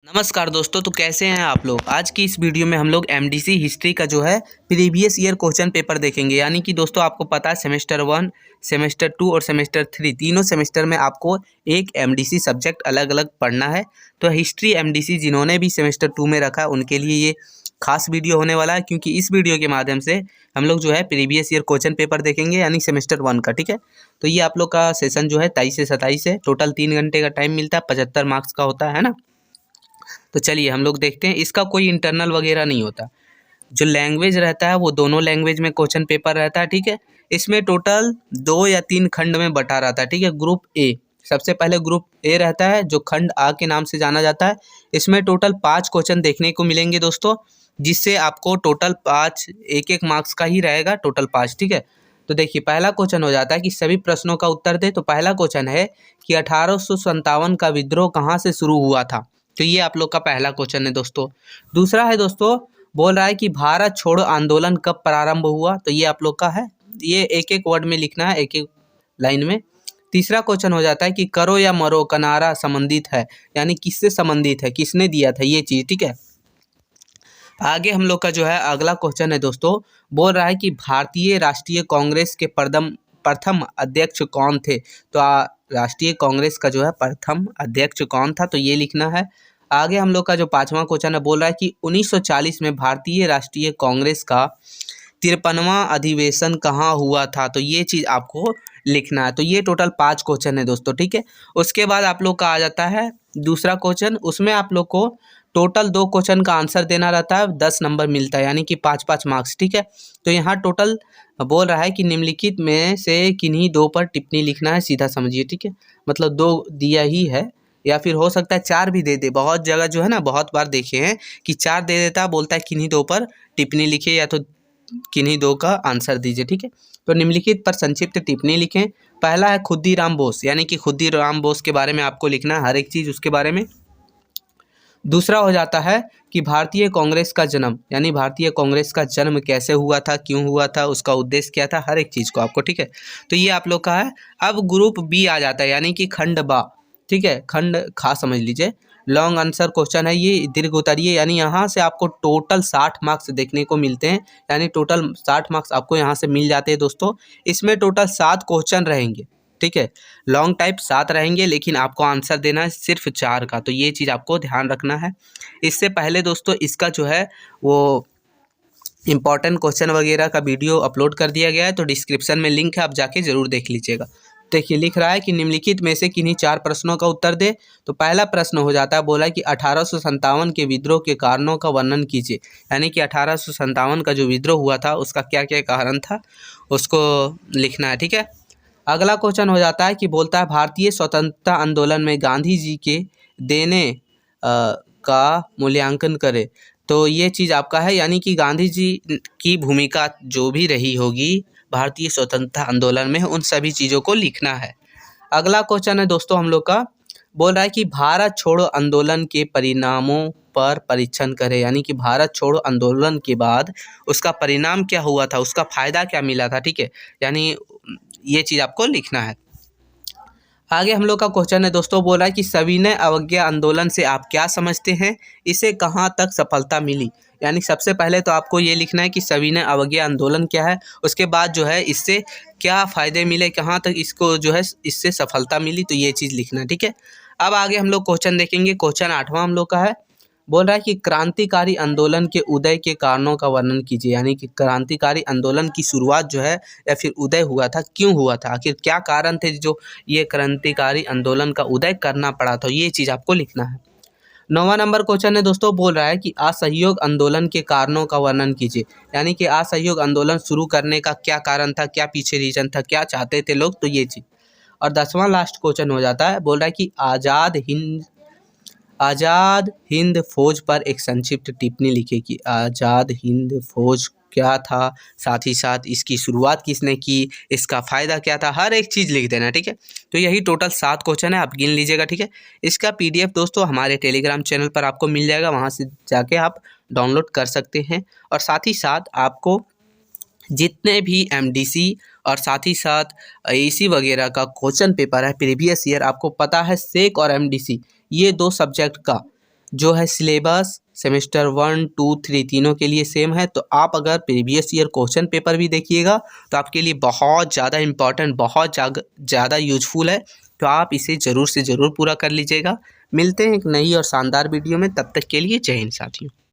नमस्कार दोस्तों, तो कैसे हैं आप लोग। आज की इस वीडियो में हम लोग एमडीसी हिस्ट्री का जो है प्रीवियस ईयर क्वेश्चन पेपर देखेंगे। यानी कि दोस्तों आपको पता है सेमेस्टर 1, सेमेस्टर 2 और सेमेस्टर 3 तीनों सेमेस्टर में आपको एक एमडीसी सब्जेक्ट अलग अलग पढ़ना है। तो हिस्ट्री एमडीसी जिन्होंने भी सेमेस्टर 2 में रखा है उनके लिए ये खास वीडियो होने वाला है, क्योंकि इस वीडियो के माध्यम से हम लोग जो है प्रीवियस ईयर क्वेश्चन पेपर देखेंगे, यानी सेमेस्टर 1 का। ठीक है, तो ये आप लोग का सेशन जो है 23 से 27 है। टोटल 3 घंटे का टाइम मिलता है, 75 मार्क्स का होता है ना। तो चलिए हम लोग देखते हैं। इसका कोई इंटरनल वगैरह नहीं होता। जो लैंग्वेज रहता है वो दोनों लैंग्वेज में क्वेश्चन पेपर रहता है। ठीक है, इसमें टोटल 2 या 3 खंड में बटा रहता है। ठीक है, ग्रुप ए, सबसे पहले ग्रुप ए रहता है जो खंड आ के नाम से जाना जाता है। इसमें टोटल 5 क्वेश्चन देखने को मिलेंगे दोस्तों, जिससे आपको टोटल 5 एक मार्क्स का ही रहेगा, टोटल 5। ठीक है, तो देखिए पहला क्वेश्चन हो जाता है कि सभी प्रश्नों का उत्तर दे। तो पहला क्वेश्चन है कि 1857 का विद्रोह कहाँ से शुरू हुआ था। तो ये आप लोग का पहला क्वेश्चन है दोस्तों। दूसरा है दोस्तों, बोल रहा है कि भारत छोड़ो आंदोलन कब प्रारंभ हुआ। तो ये आप लोग का है, ये एक एक वर्ड में लिखना है, एक एक लाइन में। तीसरा क्वेश्चन हो जाता है कि करो या मरो का नारा संबंधित है, यानी किससे संबंधित है, किसने दिया था ये चीज। ठीक है, आगे हम लोग का जो है अगला क्वेश्चन है दोस्तों, बोल रहा है कि भारतीय राष्ट्रीय कांग्रेस के प्रथम अध्यक्ष कौन थे। तो राष्ट्रीय कांग्रेस का जो है प्रथम अध्यक्ष कौन था, तो ये लिखना है। आगे हम लोग का जो पांचवा क्वेश्चन है, बोल रहा है कि 1940 में भारतीय राष्ट्रीय कांग्रेस का 53वां अधिवेशन कहाँ हुआ था। तो ये चीज़ आपको लिखना है। तो ये टोटल 5 क्वेश्चन है दोस्तों। ठीक है, उसके बाद आप लोग का आ जाता है दूसरा क्वेश्चन। उसमें आप लोग को टोटल 2 क्वेश्चन का आंसर देना रहता है, 10 नंबर मिलता है, यानी कि 5-5 मार्क्स। ठीक है, तो यहाँ टोटल बोल रहा है कि निम्नलिखित में से किन्हीं 2 पर टिप्पणी लिखना है, सीधा समझिए। ठीक है, मतलब 2 दिया ही है, या फिर हो सकता है 4 भी दे दे। बहुत जगह जो है ना, बहुत बार देखे हैं कि 4 दे देता है, बोलता है किन्हीं 2 पर टिप्पणी लिखिए या तो किन्हीं 2 का आंसर दीजिए। ठीक है, तो निम्नलिखित पर संक्षिप्त टिप्पणी लिखें। पहला है खुद्दीराम बोस, यानी कि खुद्दीराम बोस के बारे में आपको लिखना है, हर एक चीज़ उसके बारे में। दूसरा हो जाता है कि भारतीय कांग्रेस का जन्म, यानी भारतीय कांग्रेस का जन्म कैसे हुआ था, क्यों हुआ था, उसका उद्देश्य क्या था, हर एक चीज़ को आपको। ठीक है, तो ये आप लोग का है। अब ग्रुप बी आ जाता है, यानी कि खंड बा। ठीक है, खंड खा समझ लीजिए। लॉन्ग आंसर क्वेश्चन है ये, दीर्घ उतरिए, यानी यहाँ से आपको टोटल 60 मार्क्स देखने को मिलते हैं, यानी टोटल 60 मार्क्स आपको यहाँ से मिल जाते हैं दोस्तों। इसमें टोटल 7 क्वेश्चन रहेंगे। ठीक है, लॉन्ग टाइप 7 रहेंगे, लेकिन आपको आंसर देना है सिर्फ 4 का। तो ये चीज़ आपको ध्यान रखना है। इससे पहले दोस्तों इसका जो है वो इम्पॉर्टेंट क्वेश्चन वगैरह का वीडियो अपलोड कर दिया गया है, तो डिस्क्रिप्शन में लिंक है, आप जाके ज़रूर देख लीजिएगा। देखिए लिख रहा है कि निम्नलिखित में से किन्हीं 4 प्रश्नों का उत्तर दे। तो पहला प्रश्न हो जाता है, बोला कि 1857 के विद्रोह के कारणों का वर्णन कीजिए, यानी कि 1857 का जो विद्रोह हुआ था उसका क्या क्या कारण था, उसको लिखना है। ठीक है, अगला क्वेश्चन हो जाता है कि बोलता है भारतीय स्वतंत्रता आंदोलन में गांधी जी के देने का मूल्यांकन करें। तो ये चीज़ आपका है, यानी कि गांधी जी की भूमिका जो भी रही होगी भारतीय स्वतंत्रता आंदोलन में, उन सभी चीज़ों को लिखना है। अगला क्वेश्चन है दोस्तों हम लोग का, बोल रहा है कि भारत छोड़ो आंदोलन के परिणामों पर परीक्षण करें, यानी कि भारत छोड़ो आंदोलन के बाद उसका परिणाम क्या हुआ था, उसका फायदा क्या मिला था। ठीक है, यानी ये चीज़ आपको लिखना है। आगे हम लोग का क्वेश्चन है दोस्तों, बोला है कि सविनय अवज्ञा आंदोलन से आप क्या समझते हैं, इसे कहाँ तक सफलता मिली। यानी सबसे पहले तो आपको ये लिखना है कि सविनय अवज्ञा आंदोलन क्या है, उसके बाद जो है इससे क्या फ़ायदे मिले, कहाँ तक इसको जो है इससे सफलता मिली, तो ये चीज़ लिखना है। ठीक है, अब आगे हम लोग क्वेश्चन देखेंगे। क्वेश्चन 8वां हम लोग का है, बोल रहा है कि क्रांतिकारी आंदोलन के उदय के कारणों का वर्णन कीजिए, यानी कि क्रांतिकारी आंदोलन की शुरुआत जो है या फिर उदय हुआ था, क्यों हुआ था, आखिर क्या कारण थे जो ये क्रांतिकारी आंदोलन का उदय करना पड़ा था, ये चीज़ आपको लिखना है। 9वां नंबर क्वेश्चन है दोस्तों, बोल रहा है कि असहयोग आंदोलन के कारणों का वर्णन कीजिए, यानी कि असहयोग आंदोलन शुरू करने का क्या कारण था, क्या पीछे रीजन था, क्या चाहते थे लोग, तो ये चीज़। और 10वां लास्ट क्वेश्चन हो जाता है, बोल रहा है कि आज़ाद हिंद फौज पर एक संक्षिप्त टिप्पणी लिखे कि आज़ाद हिंद फौज क्या था, साथ ही साथ इसकी शुरुआत किसने की, इसका फ़ायदा क्या था, हर एक चीज़ लिख देना। ठीक है, तो यही टोटल 7 क्वेश्चन है, आप गिन लीजिएगा। ठीक है, इसका PDF दोस्तों हमारे टेलीग्राम चैनल पर आपको मिल जाएगा, वहाँ से जाके आप डाउनलोड कर सकते हैं। और साथ ही साथ आपको जितने भी MDC और साथ ही साथ AC वगैरह का क्वेश्चन पेपर है प्रीवियस ईयर, आपको पता है सेक और MDC ये 2 सब्जेक्ट का जो है सिलेबस सेमेस्टर 1, 2, 3 तीनों के लिए सेम है। तो आप अगर प्रीवियस ईयर क्वेश्चन पेपर भी देखिएगा तो आपके लिए बहुत ज़्यादा इम्पॉर्टेंट, बहुत ज़्यादा यूजफुल है। तो आप इसे ज़रूर से ज़रूर पूरा कर लीजिएगा। मिलते हैं एक नई और शानदार वीडियो में, तब तक के लिए जय हिंद साथियों।